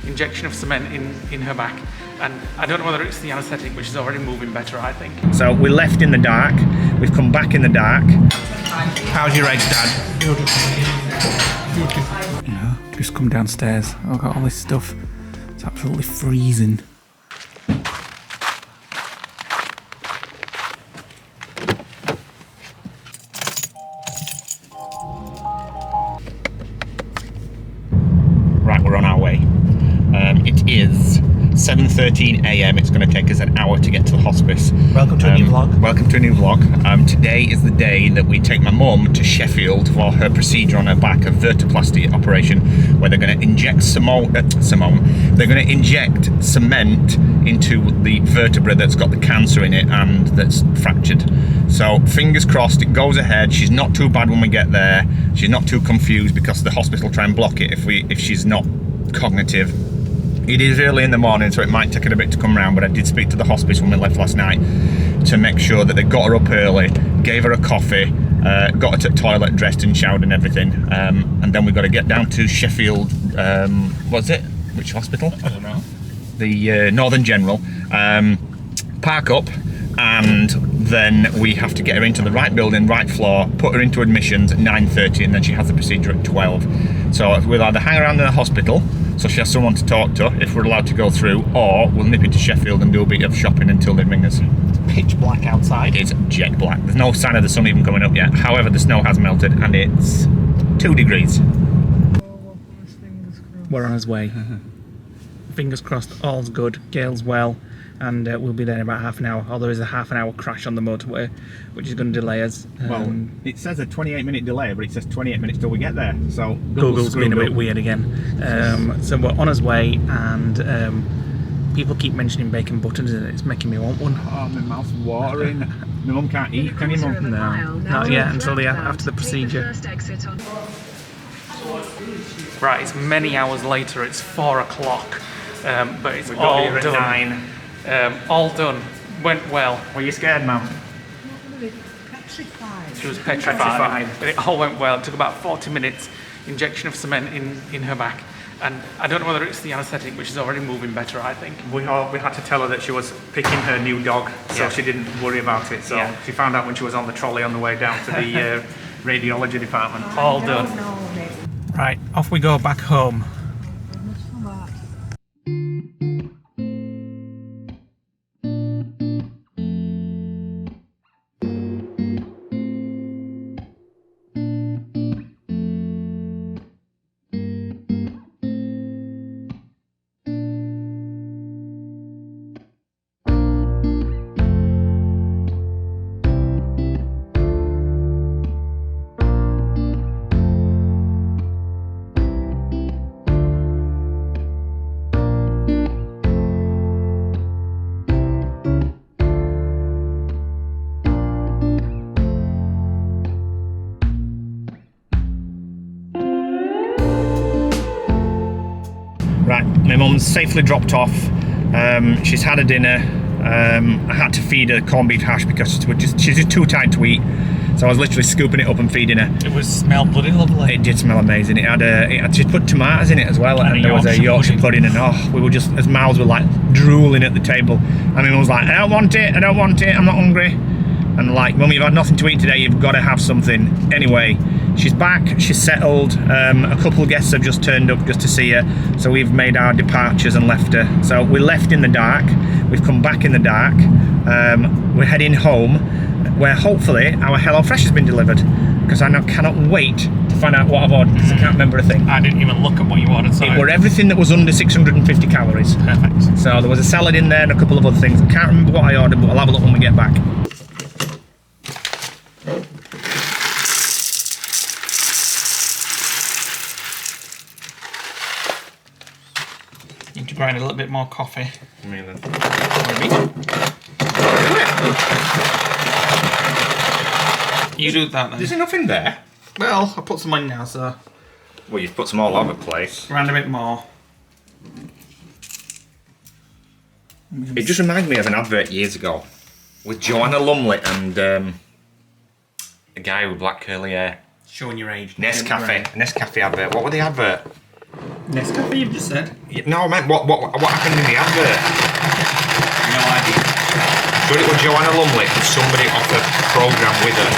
injection of cement in her back, and I don't know whether it's the anaesthetic, which is already moving better, I think. So we left in the dark, we've come back in the dark. How's your eggs, Dad? Yeah, just come downstairs. I've got all this stuff. It's absolutely freezing. Right, we're on our way. It is 7:13 AM. It's going to take us an hour to get to the hospice. Welcome to a new vlog. Welcome to a new vlog. Today is the day that we take my mum to Sheffield for her procedure on her back, a verteplasty operation, where they're going to inject they're going to inject cement into the vertebra that's got the cancer in it and that's fractured. So fingers crossed it goes ahead. She's not too bad when we get there. She's not too confused because the hospital will try and block it if she's not cognitive. It is early in the morning, so it might take her a bit to come round, but I did speak to the hospice when we left last night to make sure that they got her up early, gave her a coffee, got her to the toilet, dressed and showered and everything, and then we've got to get down to Sheffield, what's it? Which hospital? I don't know. The Northern General, park up, and then we have to get her into the right building, right floor, put her into admissions at 9:30, and then she has the procedure at 12. So we'll either hang around in the hospital, so she has someone to talk to if we're allowed to go through, or we'll nip into Sheffield and do a bit of shopping until they ring us. Pitch black outside. It's jet black. There's no sign of the sun even coming up yet. However, the snow has melted and it's 2 degrees. We're on his way. Fingers crossed, all's good, Gail's well, and we'll be there in about half an hour. Or there is a half an hour crash on the motorway, which is going to delay us. Well, it says a 28-minute delay, but it says 28 minutes till we get there. So Google's been a bit weird again. So we're on his way, and people keep mentioning bacon buttons, and it's making me want one. Oh, my mouth's watering. My mum can't eat, can you, Mum? No, not yet, until after the procedure. Right, it's many hours later, it's 4 o'clock, but it's all here at done. 9. All done, went well. Were you scared, Mum? She was petrified. But it all went well. It took about 40 minutes, injection of cement in her back. And I don't know whether it's the anaesthetic, which is already moving better, I think. We had to tell her that she was picking her new dog, so she didn't worry about it. So she found out when she was on the trolley on the way down to the radiology department. All done. Right, off we go back home. Right, my mum's safely dropped off. She's had a dinner. I had to feed her corned beef hash because she's just too tired to eat. So I was literally scooping it up and feeding her. It smelled bloody lovely. It did smell amazing. She put tomatoes in it as well, and there was a Yorkshire pudding, and we were just, as mouths were like drooling at the table. And my mum was like, I don't want it, I'm not hungry. And like, Mum, you've had nothing to eat today, you've got to have something. Anyway, she's back, she's settled. A couple of guests have just turned up just to see her, so we've made our departures and left her. So we left in the dark, we've come back in the dark. We're heading home, where hopefully our HelloFresh has been delivered, because I now cannot wait to find out what I've ordered, because I can't remember a thing. I didn't even look at what you ordered, so it were everything that was under 650 calories. Perfect. So there was a salad in there and a couple of other things. I can't remember what I ordered, but I'll have a look when we get back. Need to grind a little bit more coffee. Really? You do that then. There's enough in there. Well, I put some in now, so Well, you've put some all over the place. grind a bit more. It just reminds me of an advert years ago with Joanna Lumley and a guy with black curly hair. Showing your age. Nescafe advert. What were the advert? Nescafe, you've just said. No, I meant what happened in the advert? No idea. Sure, it was Joanna Lumley and somebody off the programme with her.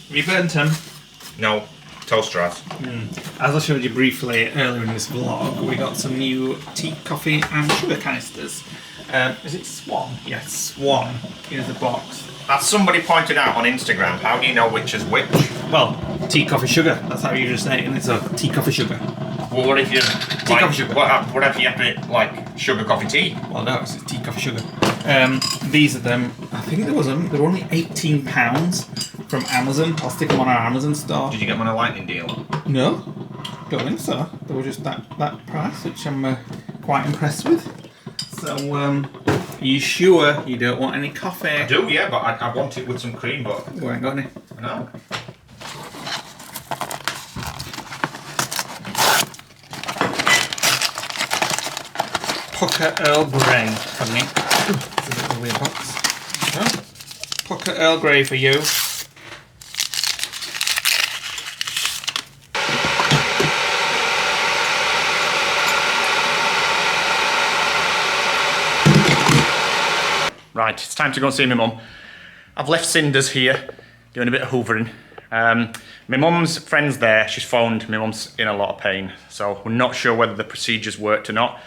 Have you burnt them? No, toaster has. As I showed you briefly earlier in this vlog, we got some new tea, coffee and sugar canisters. Is it Swan? Yes, Swan. Here's the box. As somebody pointed out on Instagram, how do you know which is which? Well, tea, coffee, sugar. That's how you just say it, and it's a tea, coffee, sugar. Well, what if you coffee, sugar. What if you have it like sugar, coffee, tea? Well, no, it's tea, coffee, sugar. These are them. I think there was them. They were only £18 from Amazon. I'll stick them on our Amazon store. Did you get them on a lightning deal? No, don't think so. They were just that price, which I'm quite impressed with. So, are you sure you don't want any coffee? I do, yeah, but I want it with some cream, but... We ain't got any. No. Pucker Earl Grey for me. It's a bit of a weird box. Oh. Pucker Earl Grey for you. Right, it's time to go and see my mum. I've left Cinders here, doing a bit of hoovering. My mum's friend's there, she's phoned, my mum's in a lot of pain, so we're not sure whether the procedures worked or not.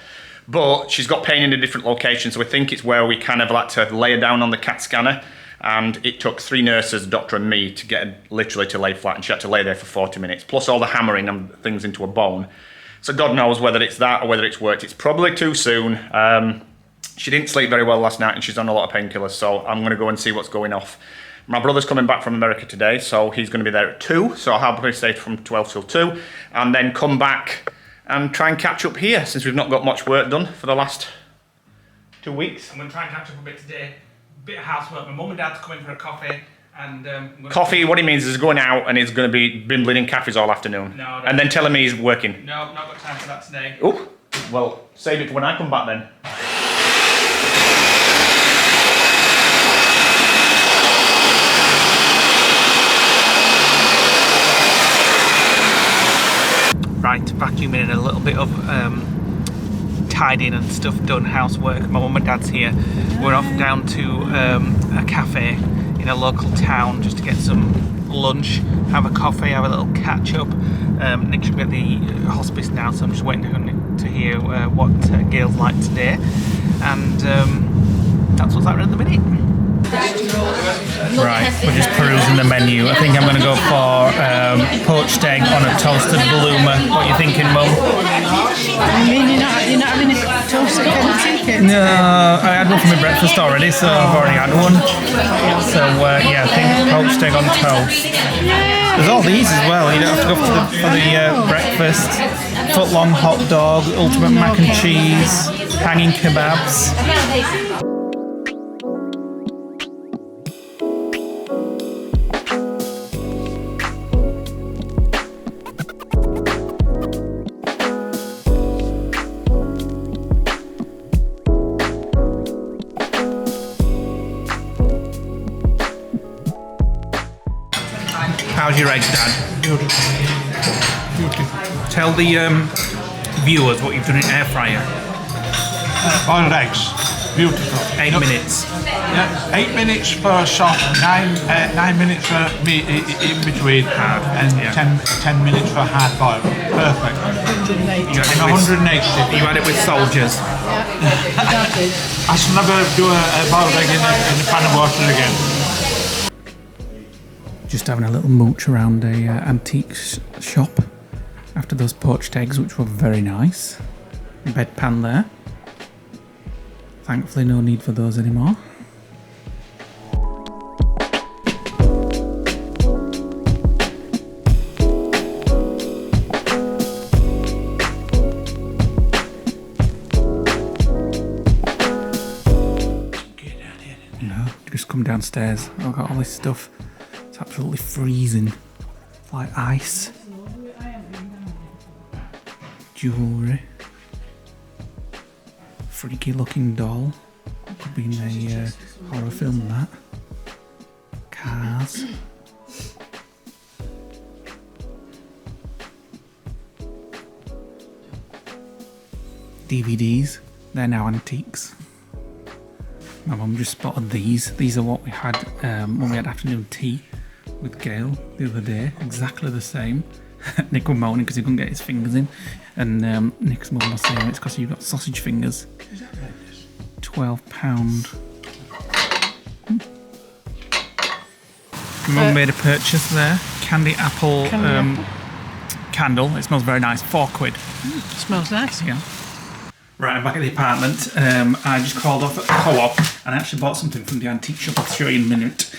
But she's got pain in a different location, so we think it's where we kind of like to lay her down on the CAT scanner, and it took 3 nurses, a doctor and me, to get her literally to lay flat, and she had to lay there for 40 minutes, plus all the hammering and things into a bone. So God knows whether it's that or whether it's worked. It's probably too soon. She didn't sleep very well last night and she's on a lot of painkillers, so I'm going to go and see what's going off. My brother's coming back from America today, so he's going to be there at 2, so I'll probably stay from 12 till 2, and then come back and try and catch up here, since we've not got much work done for the last 2 weeks. I'm going to try and catch up a bit today. A bit of housework. My mum and dad's coming for a coffee. And coffee, what he means is going out and he's going to be bimbling in cafes all afternoon. No, and then telling me he's working. No, not got time for that today. Oh, well, save it for when I come back then. Right, vacuuming and a little bit of tidying and stuff done, housework. My mum and dad's here. We're off down to a cafe in a local town just to get some lunch, have a coffee, have a little catch up. Nick should be at the hospice now, so I'm just waiting to hear what Gail's like today. And that's what's happening at the minute. Right, we're just perusing the menu. I think I'm going to go for poached egg on a toasted bloomer. What are you thinking, Mum? I mean, you're not having a toasted chicken? No, I had one for my breakfast already, so I've already had one. So, yeah, I think poached egg on toast. There's all these as well. You don't have to go for the breakfast. Foot-long hot dog, ultimate mac and cheese, hanging kebabs. How's your eggs, Dad? Tell the viewers what you've done in air fryer. Boiled eggs, beautiful. 8 minutes. Yeah, 8 minutes for soft, 9 minutes for meat in between, and 10 minutes for hard boiled. Perfect. You had it with soldiers. I should never do a boiled egg in a pan of water again. Just having a little mooch around a antique shop after those poached eggs, which were very nice. Bedpan there. Thankfully no need for those anymore. No, just come downstairs. I've got all this stuff. It's absolutely freezing. It's like ice. Jewellery. Freaky looking doll. Could be in a Horror film, that. Cars. DVDs. They're now antiques. My mum just spotted these. These are what we had when we had afternoon tea with Gail the other day. Exactly the same. Nick was moaning because he couldn't get his fingers in. And Nick's mum was saying it's because you've got sausage fingers. Is that right? £12. Mum made a purchase there. Candy apple candle. It smells very nice. £4. Smells nice. Yeah. Right, I'm back at the apartment. I just called off at the Co-op and I actually bought something from the antique shop. I'll show you in a minute.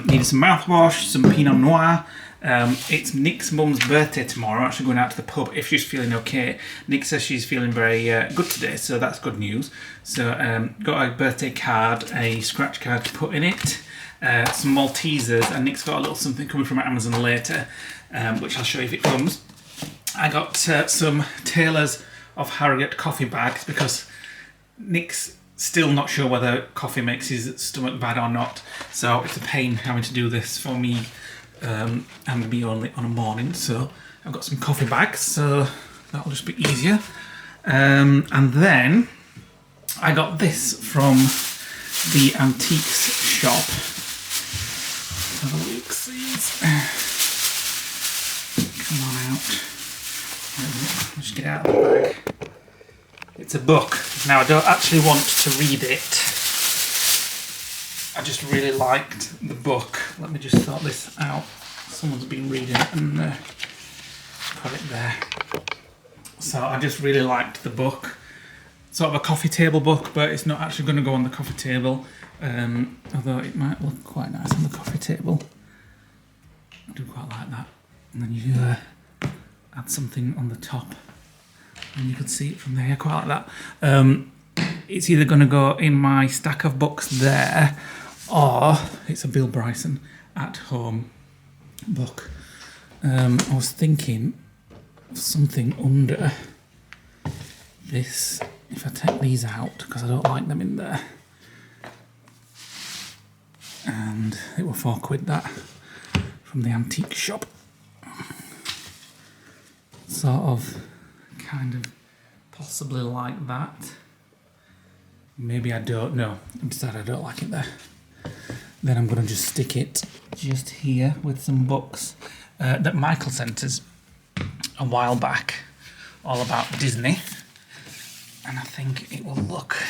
Needed some mouthwash, some Pinot Noir. It's Nick's mum's birthday tomorrow. I'm actually going out to the pub if she's feeling okay. Nick says she's feeling very good today, so that's good news. So got a birthday card, a scratch card to put in it, some Maltesers, and Nick's got a little something coming from Amazon later, which I'll show you if it comes. I got some Taylor's of Harrogate coffee bags because Nick's still not sure whether coffee makes his stomach bad or not. So it's a pain having to do this for me and me only on a morning. So I've got some coffee bags, so that'll just be easier. And then I got this from the antiques shop. Have a look, please. Come on out. Let's just get out of the bag. It's a book. Now I don't actually want to read it. I just really liked the book. Let me just sort this out. Someone's been reading it and put it there. So I just really liked the book. Sort of a coffee table book, but it's not actually going to go on the coffee table. Although it might look quite nice on the coffee table. I do quite like that. And then you add something on the top and you can see it from there. I quite like that. It's either going to go in my stack of books there or it's a Bill Bryson at home book. I was thinking of something under this if I take these out because I don't like them in there. And it was £4 that from the antique shop. Sort of, kind of, possibly like that. Maybe I don't know. Instead, I don't like it there. Then I'm going to just stick it just here with some books that Michael sent us a while back, all about Disney. And I think it will look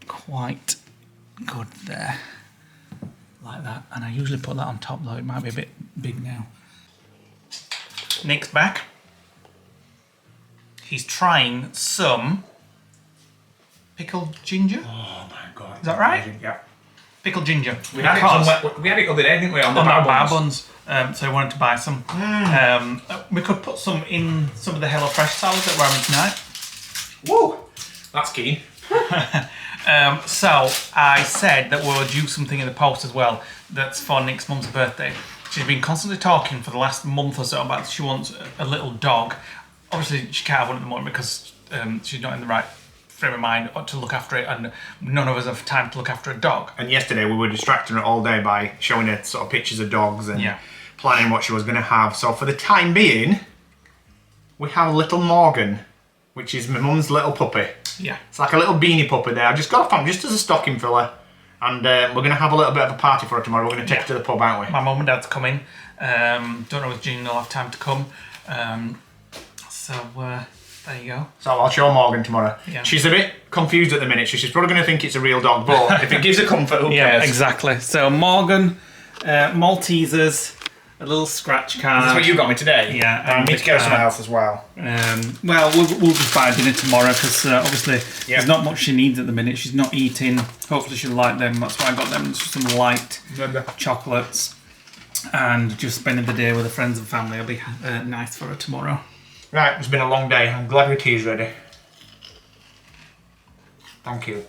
quite good there, like that. And I usually put that on top, though it might be a bit big now. Nick's back. He's trying some pickled ginger. Oh my god. Is that right? Yeah. Pickled ginger. We had it the other day, didn't we? On the bar buns. So I wanted to buy some. We could put some in some of the HelloFresh salads that we're having tonight. Woo! That's keen. So I said that we'll do something in the post as well that's for Nick's mum's birthday. She's been constantly talking for the last month or so about she wants a little dog. Obviously she can't have one at the moment because she's not in the right frame of mind to look after it, and none of us have time to look after a dog. And yesterday we were distracting her all day by showing her sort of pictures of dogs and planning what she was going to have. So for the time being, we have little Morgan, which is my mum's little puppy. Yeah. It's like a little beanie puppy there. I just got her from just as a stocking filler. And we're going to have a little bit of a party for her tomorrow. We're going to take her to the pub, aren't we? My mum and dad's coming. Don't know if Jean will have time to come. There you go. So I'll show Morgan tomorrow. Yeah. She's a bit confused at the minute, so she's probably going to think it's a real dog, but if it gives her comfort, who cares? Exactly. So Morgan, Maltesers, a little scratch card. That's what you got me today? Yeah. I need to get her something else as well. Well, we'll just buy dinner tomorrow because obviously there's not much she needs at the minute. She's not eating. Hopefully she'll like them. That's why I got them. Just some light chocolates. And just spending the day with her friends and family will be nice for her tomorrow. Right, it's been a long day. I'm glad your tea's ready. Thank you.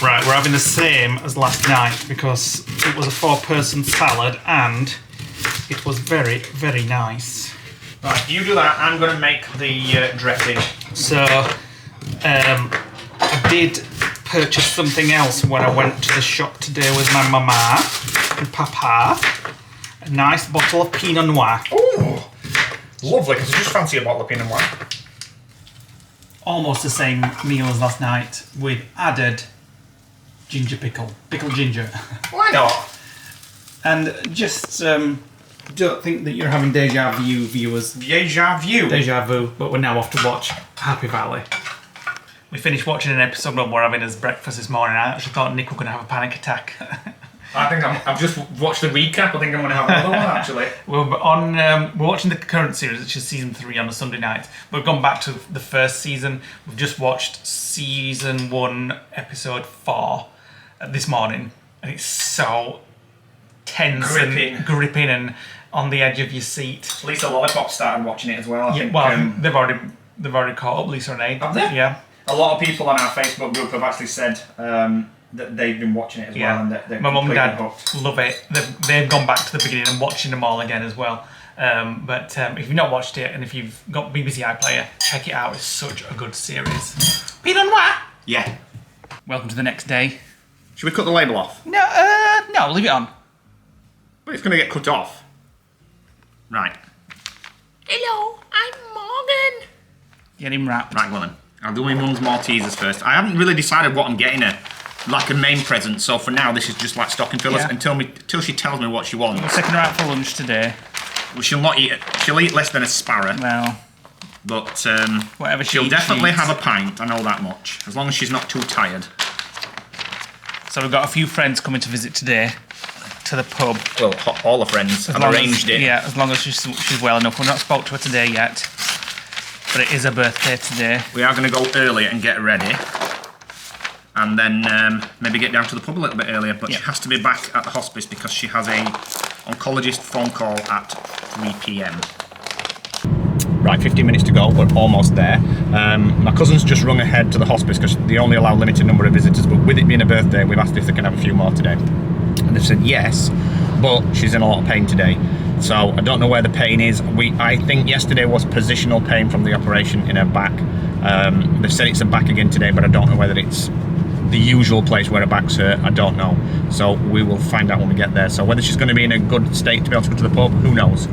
Right, we're having the same as last night because it was a 4-person salad and it was very, very nice. Right, you do that. I'm going to make the dressing. So, I did purchased something else when I went to the shop today with my mama and papa. A nice bottle of Pinot Noir. Oh, lovely, because I just fancy a bottle of Pinot Noir. Almost the same meal as last night with added ginger pickled ginger. Why not? And just don't think that you're having deja vu, viewers. Deja vu? Deja vu, but we're now off to watch Happy Valley. We finished watching an episode when we're having as breakfast this morning. I actually thought Nick was going to have a panic attack. I think I've just watched the recap. I think I'm going to have another one actually. We're watching the current series, which is season 3 on a Sunday night. We've gone back to the first season. We've just watched season 1, episode 4 this morning, and it's so tense and gripping and on the edge of your seat. Lisa Lollipop started watching it as well. I think, they've already caught up. Lisa and Abe. Have they? Yeah. A lot of people on our Facebook group have actually said that they've been watching it as well, and that they're my mum and dad hooked. love it. They've gone back to the beginning and watching them all again as well. But if you've not watched it and if you've got BBC iPlayer, check it out. It's such a good series. Pinot Noir. Yeah. Welcome to the next day. Should we cut the label off? No, leave it on. But it's going to get cut off. Right. Hello, I'm Morgan. Get him wrapped. Right, well then. I'll do my mum's Maltesers first. I haven't really decided what I'm getting her, like a main present. So for now, this is just like stocking fillers until she tells me what she wants. We're taking her out for lunch today. Well, she'll not eat it. She'll eat less than a sparrow. Well, but whatever she'll definitely have a pint. I know that much. As long as she's not too tired. So we've got a few friends coming to visit today to the pub. Well, all the friends have arranged it. Yeah, as long as she's well enough. We've not spoke to her today yet. But it is her birthday today. We are going to go early and get ready. And then maybe get down to the pub a little bit earlier. But she has to be back at the hospice because she has a oncologist phone call at 3 p.m. Right, 15 minutes to go. We're almost there. My cousin's just rung ahead to the hospice because they only allow a limited number of visitors. But with it being a birthday, we've asked if they can have a few more today. And they've said yes, but she's in a lot of pain today. So I don't know where the pain is. I think yesterday was positional pain from the operation in her back. They've said it's her back again today, but I don't know whether it's the usual place where her back's hurt. I don't know. So we will find out when we get there. So whether she's going to be in a good state to be able to go to the pub, who knows?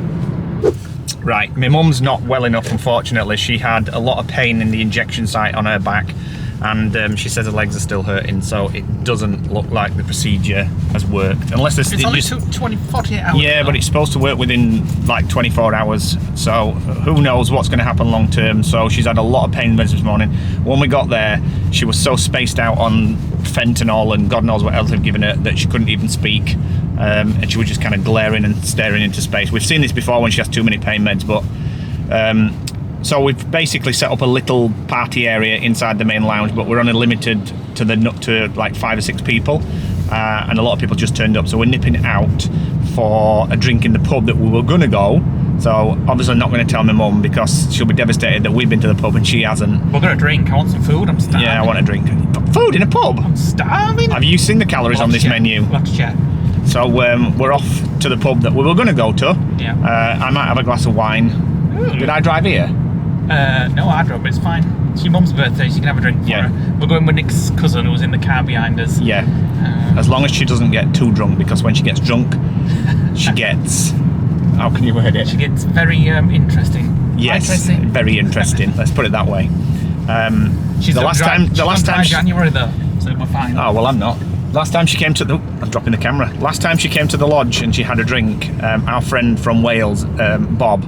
Right, my mum's not well enough, unfortunately. She had a lot of pain in the injection site on her back, and she says her legs are still hurting, so it doesn't look like the procedure has worked. Unless it's only took 48 hours. Yeah, but it's supposed to work within like 24 hours, so who knows what's going to happen long term. So she's had a lot of pain meds this morning. When we got there, she was so spaced out on fentanyl and God knows what else they've given her that she couldn't even speak, and she was just kind of glaring and staring into space. We've seen this before when she has too many pain meds, but so we've basically set up a little party area inside the main lounge, but we're only limited to like 5 or 6 people, and a lot of people just turned up. So we're nipping out for a drink in the pub that we were going to go. So obviously not going to tell my mum because she'll be devastated that we've been to the pub and she hasn't. We're going to drink. I want some food. I'm starving. Yeah, I want a drink. Food in a pub? I'm starving. Have you seen the calories on this menu? Let's check. So we're off to the pub that we were going to go to. Yeah. I might have a glass of wine. Ooh. Did I drive here? No, I drove, but it's fine. It's your mum's birthday, so you can have a drink for her. We're going with Nick's cousin who's in the car behind us. Yeah. As long as she doesn't get too drunk, because when she gets drunk, she gets... How can you word it? She gets very interesting. Yes, very interesting. Let's put it that way. She's the last time January though, so we're fine. Oh well, I'm not. Last time she came to the... I'm dropping the camera. Last time she came to the lodge and she had a drink, our friend from Wales, Bob,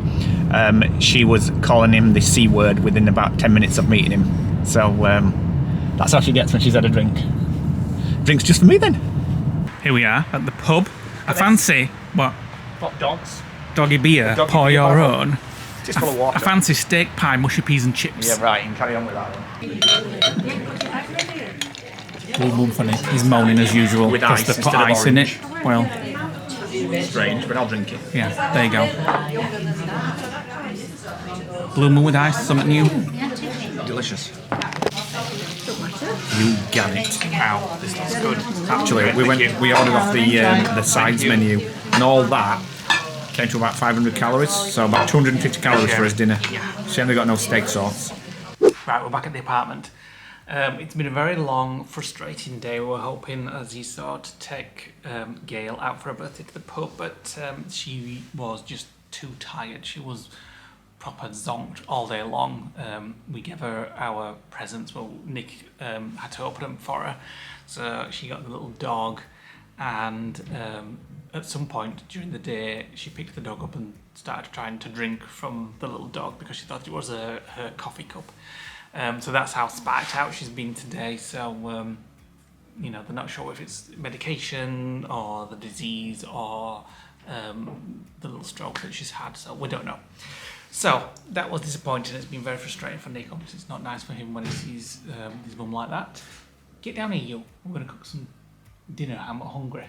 she was calling him the C word within about 10 minutes of meeting him. So that's how she gets when she's had a drink. Drinks just for me then. Here we are at the pub. I fancy, what? Hot dogs. Doggy beer, pour your own. Just full of water. I fancy steak pie, mushy peas and chips. Yeah, right, you can carry on with that one. Funny. He's moaning as usual. With because ice they put instead of ice in it. Well, strange, but I'll drink it. Yeah, there you go. Blue Moon with ice, something new. Delicious. You get it. Wow, this looks good. Actually, we ordered off the sides menu, and all that came to about 500 calories, so about 250 calories for his dinner. She only got no steak sauce. Right, we're back at the apartment. It's been a very long, frustrating day. We were hoping, as you saw, to take Gail out for her birthday to the pub, but she was just too tired. She was proper zonked all day long. We gave her our presents. Well, Nick had to open them for her. So she got the little dog, and at some point during the day, she picked the dog up and started trying to drink from the little dog because she thought it was her coffee cup. So that's how sparked out she's been today. So, they're not sure if it's medication or the disease or the little stroke that she's had. So we don't know. So that was disappointing. It's been very frustrating for Nick. Obviously, it's not nice for him when he sees his mum like that. Get down here, you. We're going to cook some dinner. I'm hungry.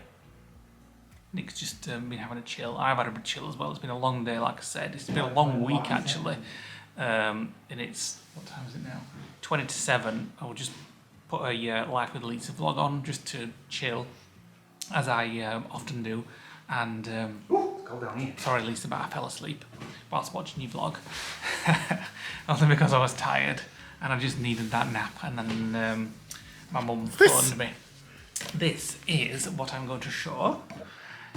Nick's just been having a chill. I've had a chill as well. It's been a long day, like I said. It's been a long week, actually. And it's, what time is it now? 20 to 7. I will just put a Life with Lisa vlog on just to chill, as I often do. And Go down here. sorry, Lisa, but I fell asleep whilst watching your vlog. Only because I was tired and I just needed that nap. And then my mum phoned me. This is what I'm going to show.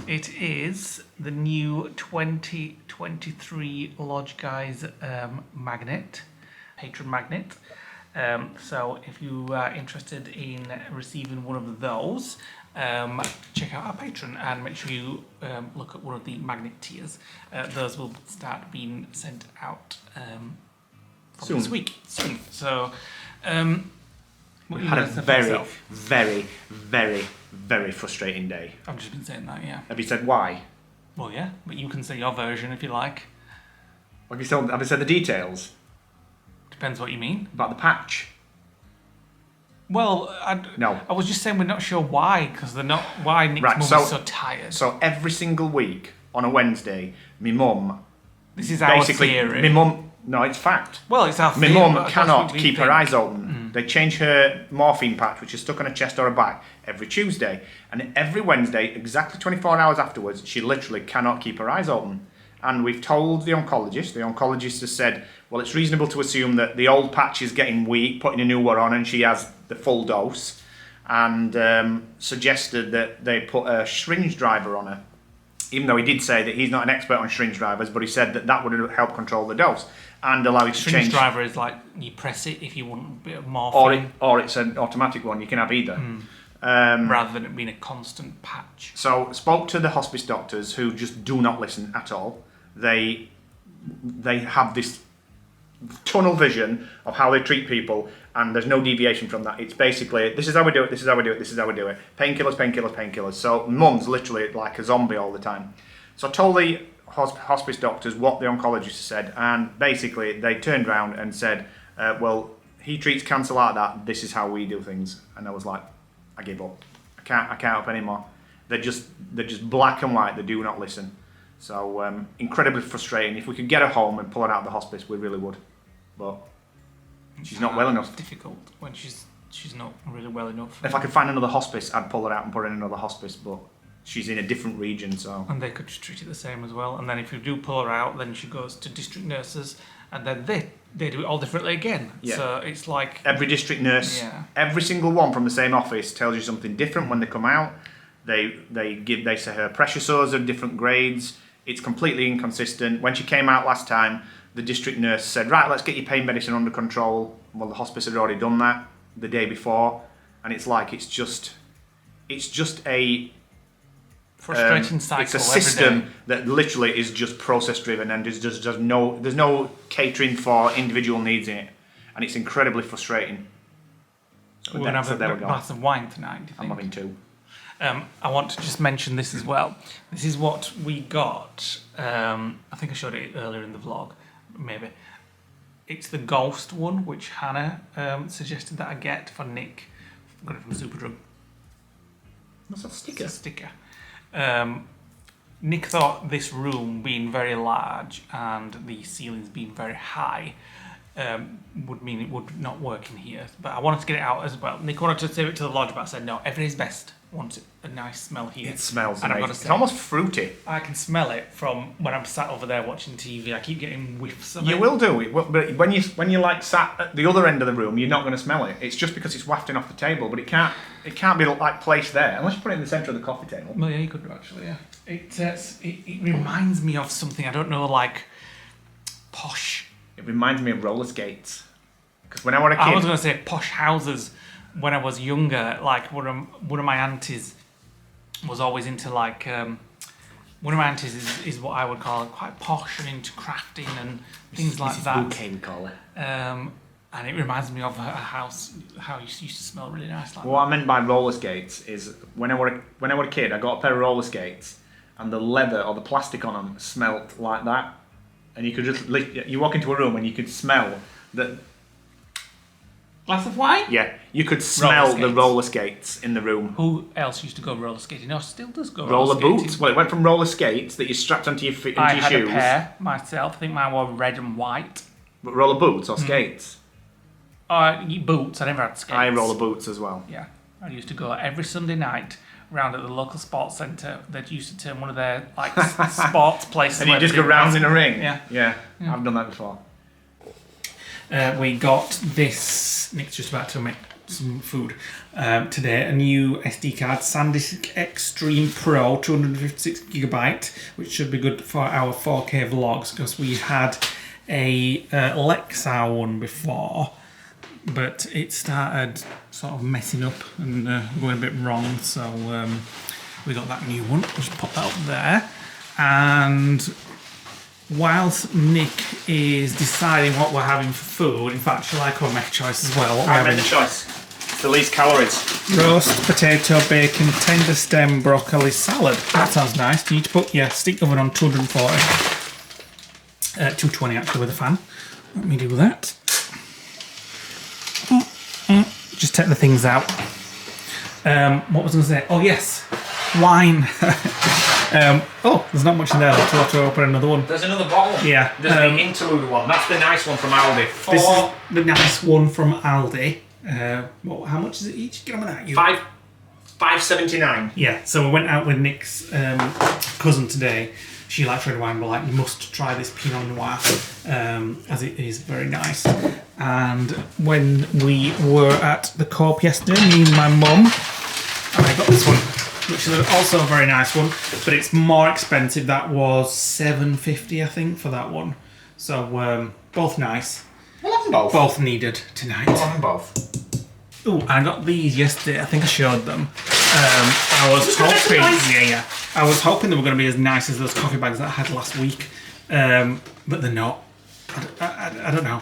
It is the new 2023 Lodge Guys magnet, patron magnet. So if you are interested in receiving one of those, check out our Patreon and make sure you look at one of the magnet tiers. Those will start being sent out Soon. this week. Soon. So We had a very frustrating day. I've just been saying that, yeah. Have you said why? Well, yeah, but you can say your version if you like. Have you said the details Depends what you mean. about the patch? Well, No. I was just saying we're not sure why, because they're not why Nick's Right, mum so- is so tired. So every single week on a Wednesday, my mum This is our basically, theory. my mum, no, it's fact. Well, it's our My theory. but mum that's cannot what we keep her think. eyes open. They change her morphine patch, which is stuck on her chest or her back, every Tuesday. And every Wednesday, exactly 24 hours afterwards, she literally cannot keep her eyes open. And we've told the oncologist. The oncologist has said, well, it's reasonable to assume that the old patch is getting weak, putting a new one on, and she has the full dose. And suggested that they put a syringe driver on her. Even though he did say that he's not an expert on syringe drivers, but he said that that would help control the dose and allow you to Syringe change. driver is like you press it if you want a bit of morphine, Or it's an automatic one. You can have either. rather than it being a constant patch. So spoke to the hospice doctors who just do not listen at all. They have this tunnel vision of how they treat people, and there's no deviation from that. It's basically, this is how we do it, this is how we do it, this is how we do it. Painkillers, painkillers, painkillers. So mum's literally like a zombie all the time. So I told the hospice doctors what the oncologist said, and basically they turned around and said, well, he treats cancer like that, this is how we do things. And I was like, I give up. I can't help anymore. They're just black and white, they do not listen. So incredibly frustrating. If we could get her home and pull her out of the hospice, we really would. But she's not well enough. It's difficult when she's not really well enough. If I could find another hospice, I'd pull her out and put her in another hospice, but she's in a different region, so... And they could just treat it the same as well. And then if you do pull her out, then she goes to district nurses, and then they do it all differently again. Yeah. So it's like... Every district nurse, Yeah. every single one from the same office tells you something different when they come out. They say her pressure sores are different grades. It's completely inconsistent. When she came out last time, the district nurse said, right, let's get your pain medicine under control. Well, the hospice had already done that the day before, and it's like it's just a frustrating cycle. It's a every system day. that literally is just process driven, and there's no catering for individual needs in it, and it's incredibly frustrating. We're going to have a glass of wine tonight, do you think? I'm having two. I want to just mention this as well. This is what we got. I think I showed it earlier in the vlog, maybe. It's the Ghost one, which Hannah suggested that I get for Nick. I got it from Superdrug. What's that sticker? It's a sticker. Nick thought this room being very large and the ceilings being very high, would mean it would not work in here. But I wanted to get it out as well. Nick wanted to save it to the lodge, but I said no, every day's best. I want a nice smell here. It smells and amazing. I've got to say, It's almost fruity. I can smell it from when I'm sat over there watching TV. I keep getting whiffs of it. You will do, but when you like sat at the other end of the room, you're not going to smell it. It's just because it's wafting off the table, but it can't be like placed there unless you put it in the centre of the coffee table. Well, yeah, you could do actually. Yeah, it reminds me of something I don't know, like posh. It reminds me of roller skates. Because when I was a kid, I was going to say posh houses when I was younger. Like one of my aunties was always into like one of my aunties is what I would call quite posh and into crafting and things like that. bouquet, we call it. And it reminds me of her house, how it used to smell really nice. Like What I meant by roller skates is when I was a kid, I got a pair of roller skates, and the leather or the plastic on them smelt like that, and you could just you walk into a room and you could smell that. glass of wine? Yeah, you could smell the roller skates in the room. Who else used to go roller skating? No, still does go Roller skating. boots. Well, it went from roller skates that you strapped onto your feet, I into had your shoes. a pair myself. I think mine were red and white. But roller boots or skates? Boots. I never had skates. I had roller boots as well. Yeah, I used to go every Sunday night round at the local sports centre. That used to turn one of their like sports places. And you just go round in a ring. Yeah. I've done that before. We got this. Nick's just about to make some food today. A new SD card, SanDisk Extreme Pro, 256GB, which should be good for our 4K vlogs because we had a Lexar one before, but it started sort of messing up and going a bit wrong. So we got that new one. Just pop that up there, and whilst Nick is deciding what we're having for food, in fact, shall I come make a choice as well? I made the choice. It's the least calories. Roast potato, bacon, tender stem, broccoli salad. That sounds nice. You need to put your stick oven on 240. 220 actually with a fan. Let me do that. Just take the things out. What was I going to say? Oh yes, wine. There's not much in there. I'll have to open another one. There's another bottle. Yeah. There's the interlude one. That's the nice one from Aldi. This is the nice one from Aldi. How much is it each? Get on with that. $5.79. Yeah. So we went out with Nick's cousin today. She likes red wine. We're like, you must try this Pinot Noir, as it is very nice. And when we were at the Co-op yesterday, me and my mum, I got this one, which is also a very nice one, but it's more expensive. That was $7.50, I think, for that one. So both nice. We'll have them both. Both needed tonight. We'll have them both. Oh, I got these yesterday. I think I showed them. I was hoping, I was hoping they were going to be as nice as those coffee bags that I had last week, but they're not. I don't know.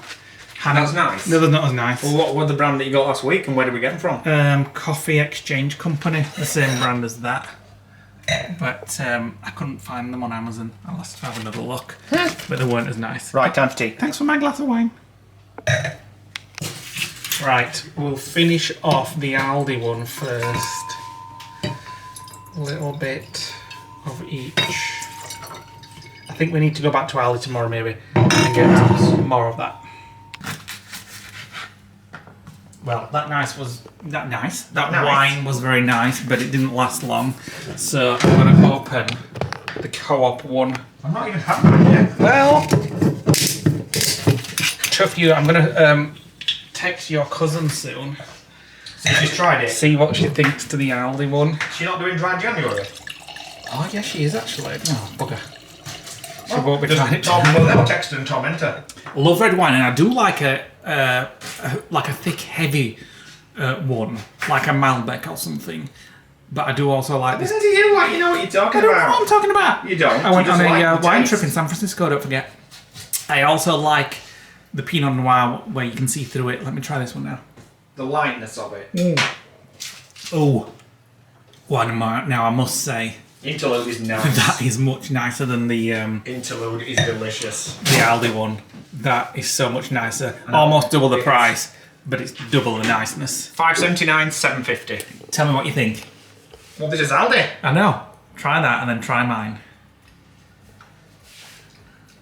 That's nice. No, they're not as nice. Well, what were the brand that you got last week, and where did we get them from? Coffee Exchange Company, the same brand as that. But I couldn't find them on Amazon. I'll have to have another look. But they weren't as nice. Right, time for tea. Thanks for my glass of wine. Right, we'll finish off the Aldi one first. A little bit of each. I think we need to go back to Aldi tomorrow maybe and get more of that. Well, that wine was very nice, but it didn't last long. So I'm going to open the Co-op one. I'm not even happy yet. Well, tough you. I'm going to text your cousin soon. So you just tried it? See what she thinks to the Aldi one. She's not doing dry January? Oh, yeah, she is actually. Oh, bugger. She won't be trying it. They'll text and tormentor. Love red wine, and I do like a thick, heavy one, like a Malbec or something. But I do also like this. Listen to you, like you know what you're talking I don't know about. what I'm talking about. You don't. I went on a wine taste. trip in San Francisco, don't forget. I also like the Pinot Noir where you can see through it. Let me try this one now. The lightness of it. Oh. One more. Now, I must say, Interlude is nice. that is much nicer than the Interlude is delicious. Aldi one. That is so much nicer. Almost double the price, but it's double the niceness. $5.79, $7.50. Tell me what you think. Well, this is Aldi. I know. Try that and then try mine.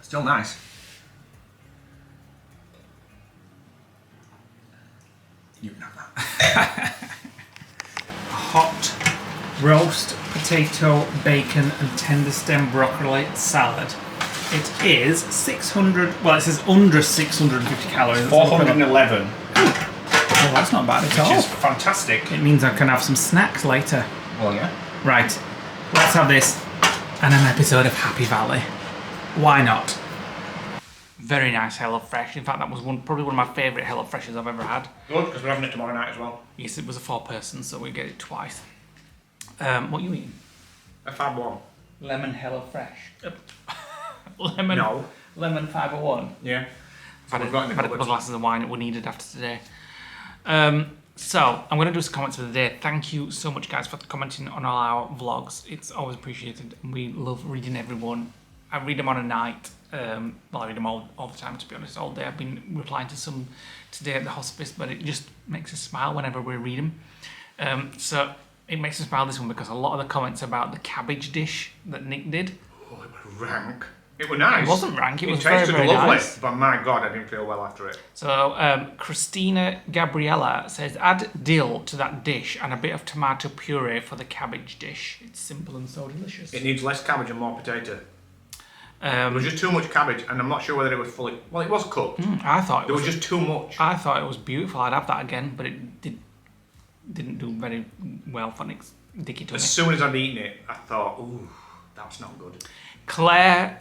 Still nice. You can have that. Hot roast potato, bacon and tender stem broccoli salad. It is 600, well it says under 650 calories. 411. Well, that's not bad at all. Which is fantastic. It means I can have some snacks later. Well, yeah. Right, let's have this and an episode of Happy Valley. Why not? Very nice HelloFresh. In fact, that was probably one of my favourite HelloFreshes I've ever had. Good, because we're having it tomorrow night as well. Yes, it was a 4-person, so we get it twice. What are you eating? A fab one. Lemon HelloFresh. Lemon. No. Lemon 501. Yeah. I've had a couple of cupboard. glasses of wine that were needed after today. So, I'm going to do some comments for the day. Thank you so much, guys, for commenting on all our vlogs. It's always appreciated, and we love reading everyone. I read them on a night. Well, I read them all the time, to be honest, all day. I've been replying to some today at the hospice, but it just makes us smile whenever we read them. So, it makes us smile this one because a lot of the comments about the cabbage dish that Nick did. Oh, it was rank. It was nice. It wasn't rank, it was tasted very, very lovely, nice. but my God, I didn't feel well after it. So, Christina Gabriella says, add dill to that dish and a bit of tomato puree for the cabbage dish. It's simple and so delicious. It needs less cabbage and more potato. There was just too much cabbage, and I'm not sure whether it was fully... Well, it was cooked. I thought There was just too much. I thought it was beautiful. I'd have that again, but it didn't do very well for Nick's dicky tummy. As soon as I'd eaten it, I thought, ooh, that's not good. Claire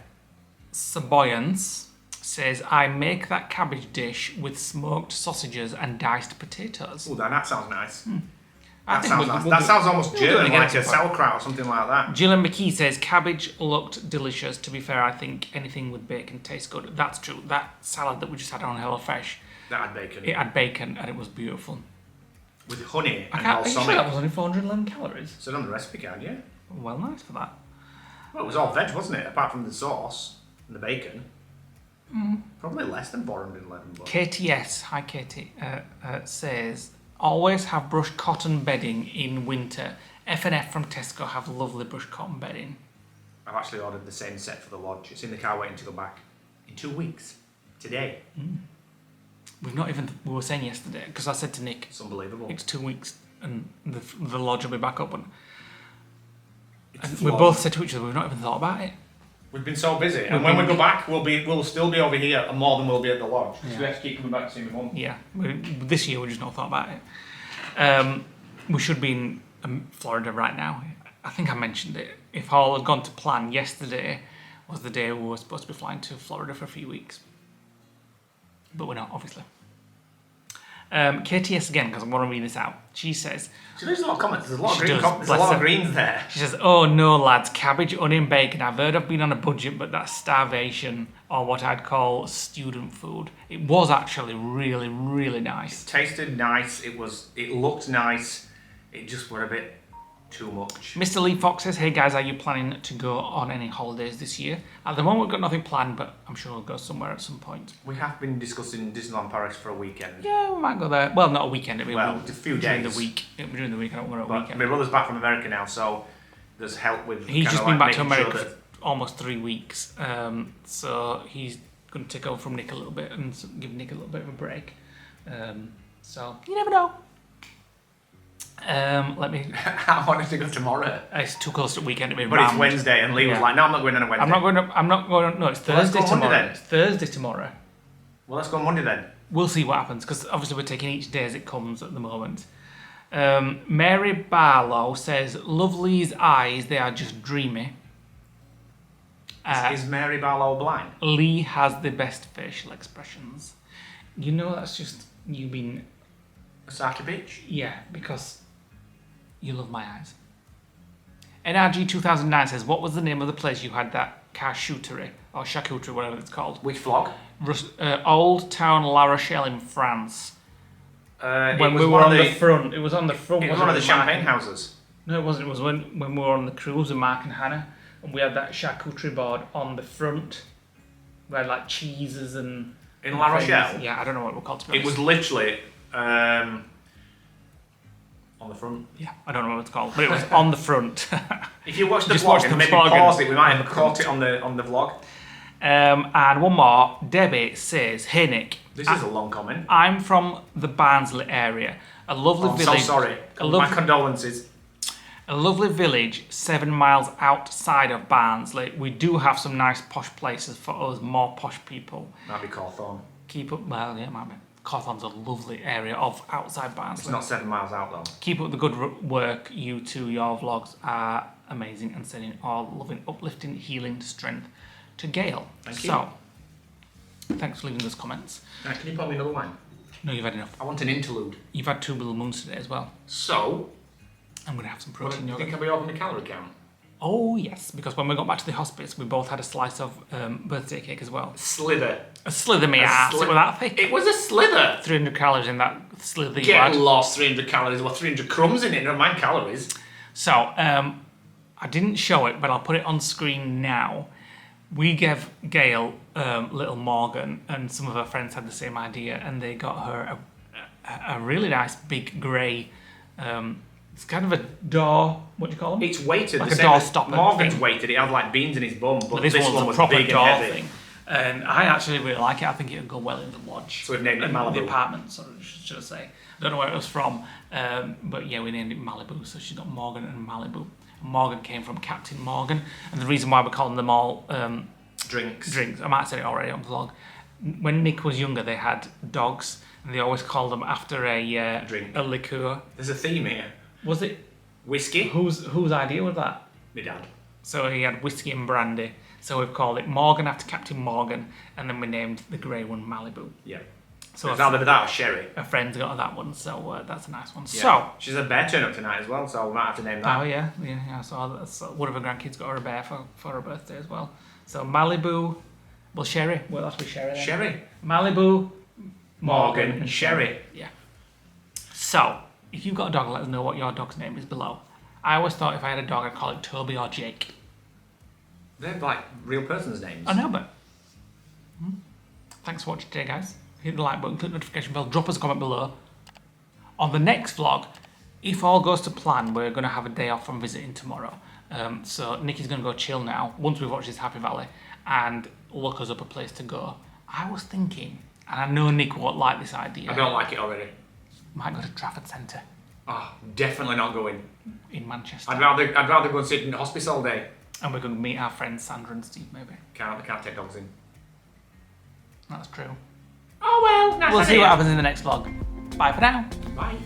Saboyance says, I make that cabbage dish with smoked sausages and diced potatoes. Ooh, that sounds nice. I That think sounds we'll- nice. we'll That do- sounds almost we'll do it German, again like a at some point. sauerkraut or something like that. Gillian McKee says, cabbage looked delicious. To be fair, I think anything with bacon tastes good. That's true. That salad that we just had on HelloFresh, That had bacon. it had bacon and it was beautiful. With honey and Are you sure balsamic. that was only 411 calories? So on the recipe card, yeah. Well, nice for that. Well, it was all veg, wasn't it? Apart from the sauce and the bacon. Probably less than 411, but... KTS, hi Katie, says, always have brushed cotton bedding in winter. F&F from Tesco have lovely brushed cotton bedding. I've actually ordered the same set for the lodge. It's in the car waiting to go back. In 2 weeks. Today. We've not even, we were saying yesterday, because I said to Nick, It's unbelievable. it's 2 weeks and the lodge will be back up. And It's we flawed. both said to each other, we've not even thought about it. We've been so busy, and when we go back, we'll still be over here and more than we'll be at the lodge. Yeah. So we have to keep coming back to see my mum. Yeah, this year we just not thought about it. We should be in Florida right now. I think I mentioned it. If all had gone to plan, yesterday was the day we were supposed to be flying to Florida for a few weeks. But we're not, obviously. KTS again, because I want to read this out. She says... So there's a lot of comments. There's a lot of, She green does, there's a bless lot her. of greens there. She says, oh no lads, cabbage, onion, bacon. I've heard I've been on a budget, but that's starvation, or what I'd call student food. It was actually really, really nice. Tasted nice. It looked nice. It just were a bit too much. Mr. Lee Fox says, hey guys, are you planning to go on any holidays this year? At the moment we've got nothing planned, but I'm sure we'll go somewhere at some point. We have been discussing Disneyland Paris for a weekend. Yeah, we might go there. Well, not a weekend. Well, a few during days. the week. During the week, I don't want to But weekend. my brother's back from America now, so there's help with. He's kinda just like been back to making sure America that- for almost 3 weeks, so he's going to take over from Nick a little bit and give Nick a little bit of a break. So you never know. Let me. I wanted to go tomorrow. It's too close to the weekend to be But it's rammed. Wednesday, and Lee was Yeah. like, "No, I'm not going on a Wednesday." I'm not going. No, it's Well, let's Thursday go on Monday tomorrow. then. It's Thursday tomorrow. Well, let's go on Monday then. We'll see what happens because obviously we're taking each day as it comes at the moment. Mary Barlow says, "Lovely's eyes, they are just dreamy." Is Mary Barlow blind? Lee has the best facial expressions. You know, that's just you being Osaka Beach? yeah because you love my eyes. NRG 2009 says, "What was the name of the place you had that charcuterie or charcuterie, whatever it's called? Which vlog? Old Town La Rochelle in France." It When was we were one on of the front, it was on the front. It was wasn't one of the with Mark champagne and- houses. No, it wasn't. It was when we were on the cruise with Mark and Hannah, and we had that charcuterie board on the front. We had like cheeses and In La things. Rochelle? Yeah, I don't know what we're called to be It was honest. literally on the front. Yeah, I don't know what it's called, but it was on the front. If you watch the Just vlog watch and the maybe vlog pause and- it, we might have caught it on the vlog. And one more, Debbie says, "Hey Nick, This is a long comment. I'm from the Barnsley area. A lovely I'm village. so sorry. My condolences. A lovely village 7 miles outside of Barnsley. We do have some nice posh places for us, more posh people. Might be Cawthorne. Keep up, well, yeah, it might be. Cawthorne's a lovely area of outside Barnsley. It's not 7 miles out though. Keep up the good work, you two. Your vlogs are amazing and sending all loving, uplifting, healing strength to Gail. Thank you. So, thanks for leaving those comments. Can you pour me another wine? No, you've had enough. I want an interlude. You've had 2 little moons today as well. So, I'm going to have some well, protein do you think yogurt. I'll be open the calorie count? Oh, yes, because when we got back to the hospice, we both had a slice of birthday cake as well. Slither. A slither me ass. It was that thick. It was a slither. 300 calories in that slither you Get had. lost, 300 calories. Well, 300 crumbs in it, never mind calories. So, I didn't show it, but I'll put it on screen now. We gave Gail little Morgan, and some of her friends had the same idea, and they got her a really nice big grey. It's kind of a door. What do you call them? It's weighted. Like the a same door as stopper Morgan's thing. weighted. It had like beans in his bum, but But this one was a proper big door and heavy. thing. And I actually really like it. I think it would go well in the lodge. So we've named it And Malibu. The apartment, should I say. I don't know where it was from, but yeah, we named it Malibu. So she's got Morgan and Malibu. And Morgan came from Captain Morgan. And the reason why we're calling them all Drinks. I might have said it already on the vlog. When Nick was younger, they had dogs, and they always called them after a Drink. a liqueur. There's a theme here. Was it? Whiskey. Whose idea was that? My dad. So he had whiskey and brandy. So we've called it Morgan after Captain Morgan, and then we named the grey one Malibu. Yeah. So It's either that or sherry. a friend's got that one, so that's a nice one. Yeah. So, She's a bear turn up tonight as well, so we might have to name that. oh yeah. So one of her grandkids got her a bear for her birthday as well. So Malibu, well Sherry, well that's with Sherry then. Sherry. Malibu, Morgan and Sherry. Yeah. So, if you've got a dog, let us know what your dog's name is below. I always thought if I had a dog, I'd call it Toby or Jake. They're like real person's names. I know, but thanks for watching today, guys. Hit the like button, click the notification bell, drop us a comment below. On the next vlog, if all goes to plan, we're going to have a day off from visiting tomorrow. So Nikki's going to go chill now, once we've watched this Happy Valley, and look us up a place to go. I was thinking, and I know Nick won't like this idea. I don't like it already. Might go to Trafford Centre Oh, definitely not going. in Manchester. I'd rather go and sit in the hospice all day. And we're going to meet our friends Sandra and Steve, maybe. Can't take dogs in. That's true. Oh well, nice We'll see idea. what happens in the next vlog. Bye for now. Bye.